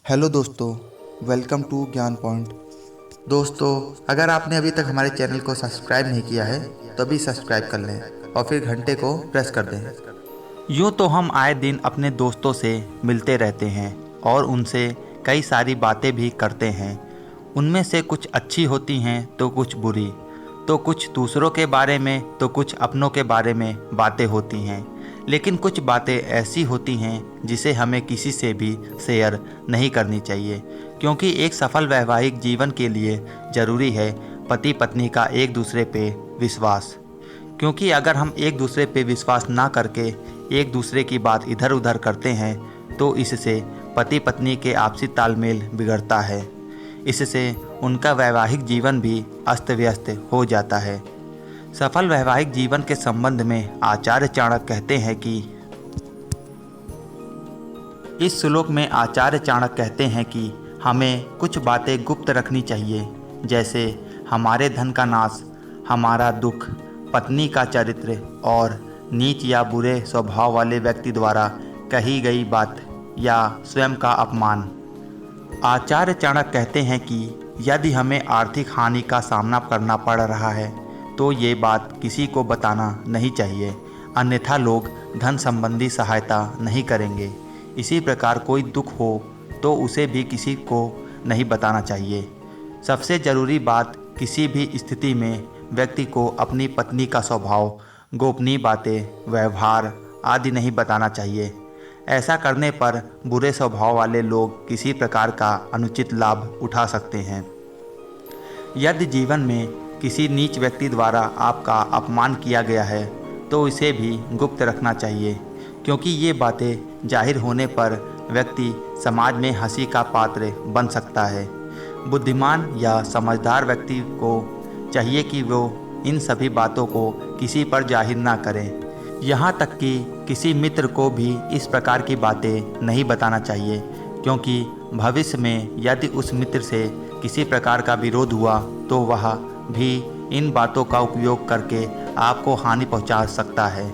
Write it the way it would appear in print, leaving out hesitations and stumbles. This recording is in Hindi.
हेलो दोस्तों, वेलकम टू ज्ञान पॉइंट। दोस्तों, अगर आपने अभी तक हमारे चैनल को सब्सक्राइब नहीं किया है तो अभी सब्सक्राइब कर लें और फिर घंटे को प्रेस कर दें। यूँ तो हम आए दिन अपने दोस्तों से मिलते रहते हैं और उनसे कई सारी बातें भी करते हैं। उनमें से कुछ अच्छी होती हैं तो कुछ बुरी, तो कुछ दूसरों के बारे में तो कुछ अपनों के बारे में बातें होती हैं। लेकिन कुछ बातें ऐसी होती हैं जिसे हमें किसी से भी शेयर नहीं करनी चाहिए, क्योंकि एक सफल वैवाहिक जीवन के लिए ज़रूरी है पति पत्नी का एक दूसरे पे विश्वास। क्योंकि अगर हम एक दूसरे पे विश्वास ना करके एक दूसरे की बात इधर उधर करते हैं तो इससे पति पत्नी के आपसी तालमेल बिगड़ता है। इससे उनका वैवाहिक जीवन भी अस्त व्यस्त हो जाता है। सफल वैवाहिक जीवन के संबंध में आचार्य चाणक्य कहते हैं कि इस श्लोक में आचार्य चाणक्य कहते हैं कि हमें कुछ बातें गुप्त रखनी चाहिए, जैसे हमारे धन का नाश, हमारा दुख, पत्नी का चरित्र और नीच या बुरे स्वभाव वाले व्यक्ति द्वारा कही गई बात या स्वयं का अपमान। आचार्य चाणक्य कहते हैं कि यदि हमें आर्थिक हानि का सामना करना पड़ रहा है तो ये बात किसी को बताना नहीं चाहिए, अन्यथा लोग धन संबंधी सहायता नहीं करेंगे। इसी प्रकार कोई दुख हो तो उसे भी किसी को नहीं बताना चाहिए। सबसे ज़रूरी बात, किसी भी स्थिति में व्यक्ति को अपनी पत्नी का स्वभाव, गोपनीय बातें, व्यवहार आदि नहीं बताना चाहिए। ऐसा करने पर बुरे स्वभाव वाले लोग किसी प्रकार का अनुचित लाभ उठा सकते हैं। यदि जीवन में किसी नीच व्यक्ति द्वारा आपका अपमान किया गया है तो इसे भी गुप्त रखना चाहिए, क्योंकि ये बातें जाहिर होने पर व्यक्ति समाज में हंसी का पात्र बन सकता है। बुद्धिमान या समझदार व्यक्ति को चाहिए कि वो इन सभी बातों को किसी पर जाहिर ना करें। यहाँ तक कि किसी मित्र को भी इस प्रकार की बातें नहीं बताना चाहिए, क्योंकि भविष्य में यदि उस मित्र से किसी प्रकार का विरोध हुआ तो वह भी इन बातों का उपयोग करके आपको हानि पहुँचा सकता है।